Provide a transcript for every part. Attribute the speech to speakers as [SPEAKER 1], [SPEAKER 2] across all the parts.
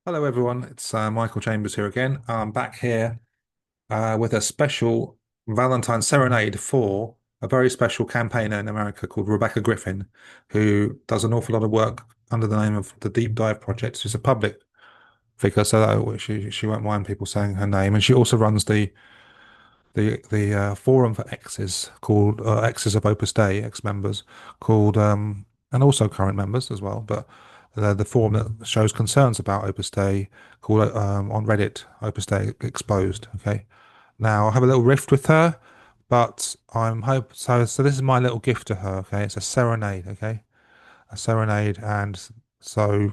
[SPEAKER 1] Hello, everyone. It's Michael Chambers here again. I'm back here with a special Valentine serenade for a very special campaigner in America called Rebecca Griffin, who does an awful lot of work under the name of the Deep Dive Project. She's a public figure, so that she won't mind people saying her name, and she also runs the forum for exes called exes of Opus Dei, ex-members called and also current members as well, but the forum that shows concerns about Opus Dei called on Reddit Opus Dei Exposed. Okay, now I have a little rift with her, but I'm hope so. This is my little gift to her. Okay, it's a serenade. Okay, a serenade, and so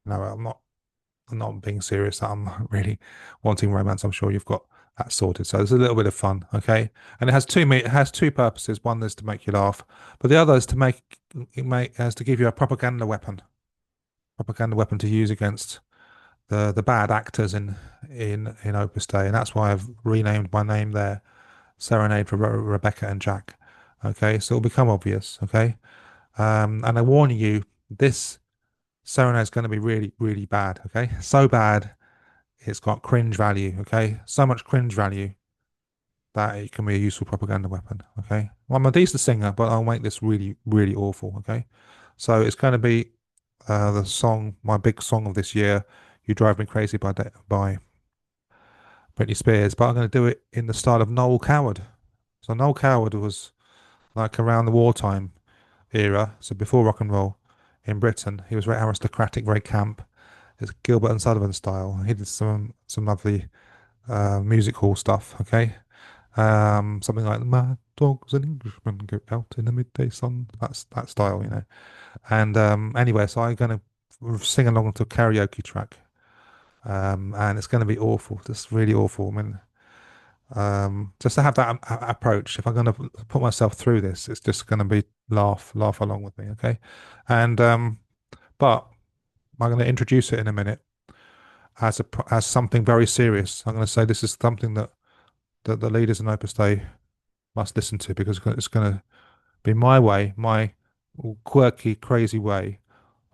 [SPEAKER 1] no, I'm not being serious. I'm really wanting romance. I'm sure you've got that sorted. So there's a little bit of fun, okay? And it has two purposes. One is to make you laugh, but the other is to make has to give you a propaganda weapon to use against the bad actors in Opus Dei, and that's why I've renamed my name there, Serenade for Rebecca and Jack. Okay, so it'll become obvious. Okay, and I warn you, this serenade is going to be really, really bad. Okay, so bad it's got cringe value, okay? So much cringe value that it can be a useful propaganda weapon, okay? Well, I'm a decent singer, but I'll make this really, really awful, okay? So it's going to be the song, my big song of this year, "You Drive Me Crazy" by Britney Spears, but I'm going to do it in the style of Noel Coward. So Noel Coward was like around the wartime era, so before rock and roll in Britain. He was very aristocratic, very camp. It's Gilbert and Sullivan style. He did some lovely music hall stuff. Okay, something like "My dog's an Englishman, go out in the midday sun." That's that style, you know. And anyway, so I'm gonna sing along to a karaoke track, and it's gonna be awful, just really awful. I mean, just to have that approach. If I'm gonna put myself through this, it's just gonna be laugh along with me. Okay, and but I'm gonna introduce it in a minute as something very serious. I'm gonna say this is something that the leaders in Opus Dei must listen to because it's going to be my way, my quirky, crazy way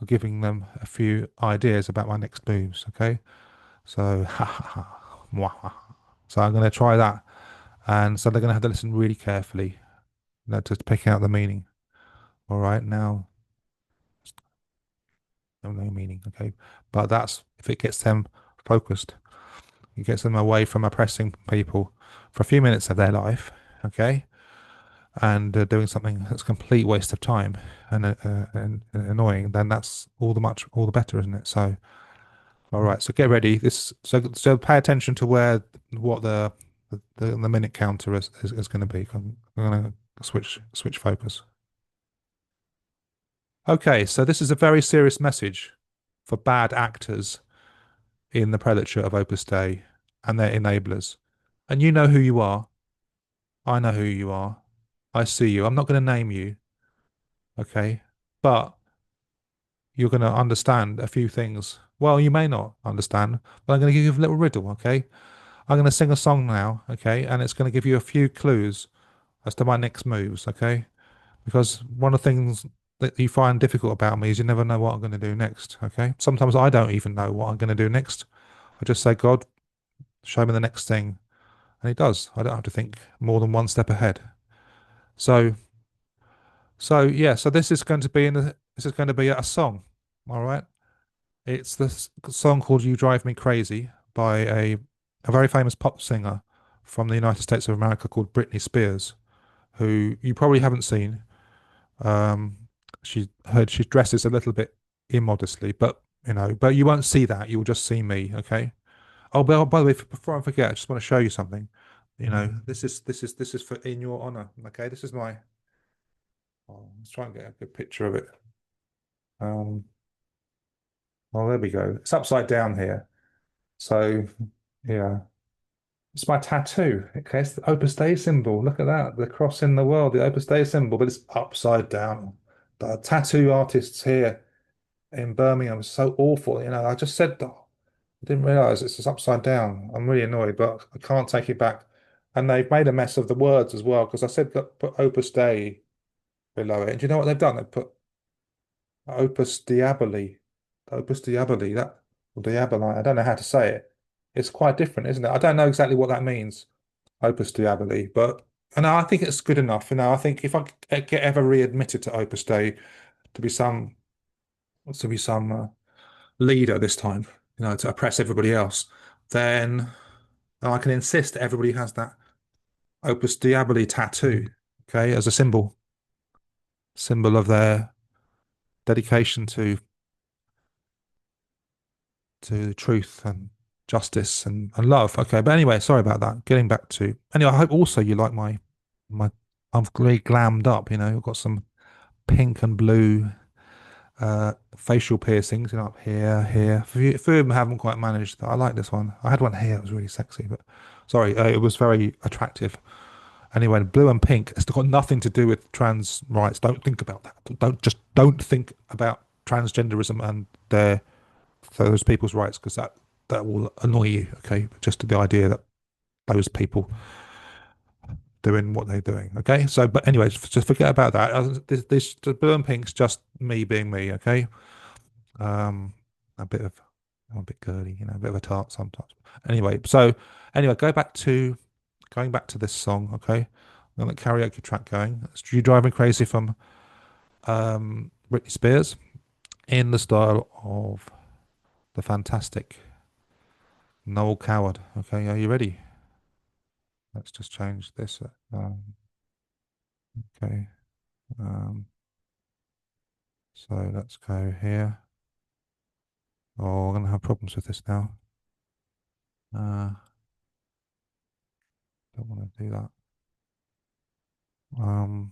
[SPEAKER 1] of giving them a few ideas about my next moves. Okay, so so I'm going to try that, and so they're going to have to listen really carefully, to pick out the meaning. All right, now no meaning. Okay, but that's if it gets them focused, it gets them away from oppressing people for a few minutes of their life. Okay, and doing something that's a complete waste of time and annoying, then that's all the better, isn't it? So, all right, so get ready. So pay attention to where what the minute counter is going to be. I'm going to switch focus. Okay, so this is a very serious message for bad actors in the prelature of Opus Dei and their enablers. And you know who you are. I know who you are. I see you. I'm not going to name you, okay? But you're going to understand a few things. Well, you may not understand, but I'm going to give you a little riddle, okay? I'm going to sing a song now, okay? And it's going to give you a few clues as to my next moves, okay? Because one of the things that you find difficult about me is you never know what I'm going to do next, okay? Sometimes I don't even know what I'm going to do next. I just say, God, show me the next thing. And he does. I don't have to think more than one step ahead. So, so yeah, so this is going to be a song, all right? It's this song called "You Drive Me Crazy" by a very famous pop singer from the United States of America called Britney Spears, who you probably haven't seen. Um, she dresses a little bit immodestly, but but you won't see that. You'll just see me, okay? Oh, well, by the way, before I forget, I just want to show you something. This is for in your honor, okay? This is my. Oh, let's try and get a good picture of it. Um, well, there we go. It's upside down here. So, yeah. It's my tattoo. Okay, it's the Opus Dei symbol. Look at that. The cross in the world, the Opus Dei symbol, but it's upside down. The tattoo artists here in Birmingham are so awful. I just said that. I didn't realize it's just upside down. I'm really annoyed, but I can't take it back. And they've made a mess of the words as well, because I said that put Opus Dei below it. And do you know what they've done? They put Opus Diaboli. Opus Diaboli. That. or Diaboli. I don't know how to say it. It's quite different, isn't it? I don't know exactly what that means, Opus Diaboli, but and I think it's good enough. I think if I get ever readmitted to Opus Dei to be some leader this time, to oppress everybody else, then I can insist that everybody has that Opus Diaboli tattoo, okay, as a symbol of their dedication to truth and justice and love. Okay, but anyway, sorry about that. Getting back to anyway, I hope also you like my I'm very glammed up, I've got some pink and blue facial piercings, up here. A few of them haven't quite managed. I like this one. I had one here, it was really sexy, but sorry, it was very attractive. Anyway, blue and pink, it's got nothing to do with trans rights. Don't think about that. Don't think about transgenderism and those people's rights because that will annoy you. Okay, just the idea that those people doing what they're doing. Okay, so but anyways, just forget about that. This the blue and pink's just me being me. Okay, um, a bit of I'm a bit girly, a bit of a tart sometimes. Anyway, going back to this song. Okay, I'm gonna karaoke track going. It's You Drive Me Crazy from Britney Spears in the style of the fantastic Noel Coward. Okay, are you ready? Let's just change this. Okay. Um, so let's go here. Oh, I'm gonna have problems with this now. Uh, don't want to do that. Um,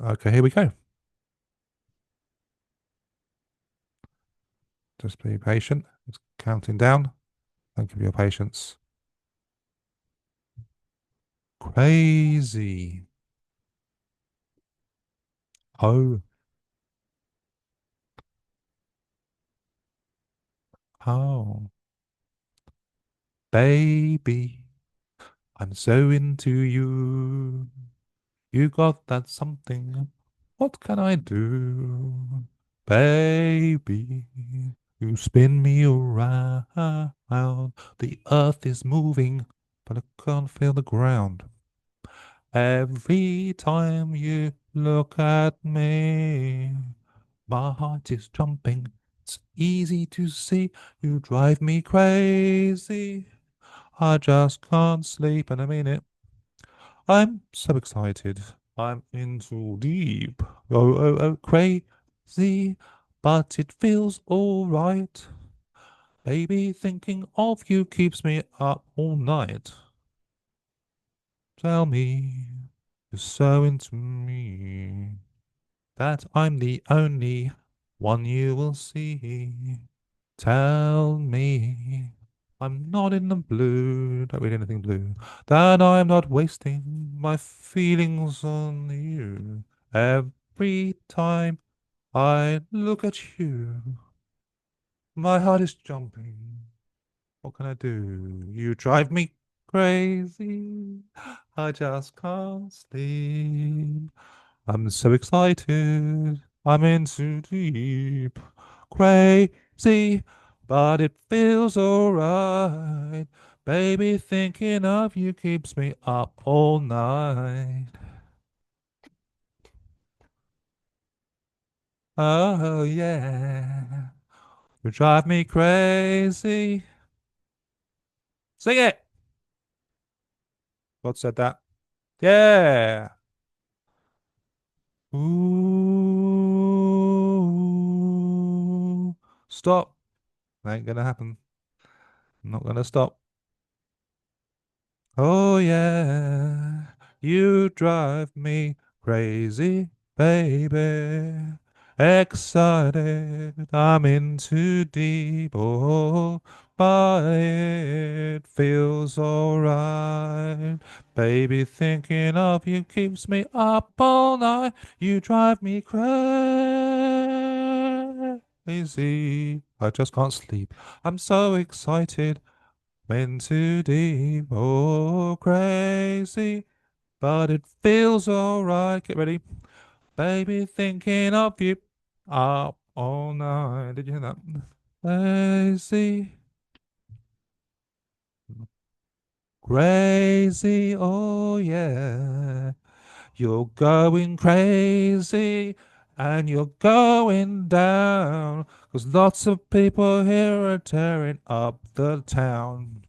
[SPEAKER 1] okay, here we go. Just be patient. It's counting down. Thank you for your patience. Crazy. Oh, oh, baby, I'm so into you. You got that something. What can I do? Baby, you spin me around. The earth is moving, but I can't feel the ground. Every time you look at me, my heart is jumping. It's easy to see you drive me crazy. I just can't sleep, and I mean it. I'm so excited. I'm in too deep. Oh, crazy. But it feels alright. Baby, thinking of you keeps me up all night. Tell me you're so into me that I'm the only one you will see. Tell me I'm not in the blue, don't read anything blue, that I'm not wasting my feelings on you. Every time I look at you, my heart is jumping. What can I do? You drive me crazy. I just can't sleep. I'm so excited. I'm in too deep. Crazy, but it feels alright. Baby, thinking of you keeps me up all night. Oh, yeah. You drive me crazy. Sing it. God said that. Yeah. Ooh. Stop. Ain't gonna happen. I'm not gonna stop. Oh yeah, you drive me crazy, baby. Excited, I'm in too deep. Oh, but it feels alright. Baby, thinking of you keeps me up all night. You drive me crazy. I just can't sleep. I'm so excited. Went too deep, oh crazy, but it feels alright. Get ready, baby, thinking of you up all night. Did you hear that? Crazy, crazy, oh yeah. You're going crazy and you're going down, 'cause lots of people here are tearing up the town.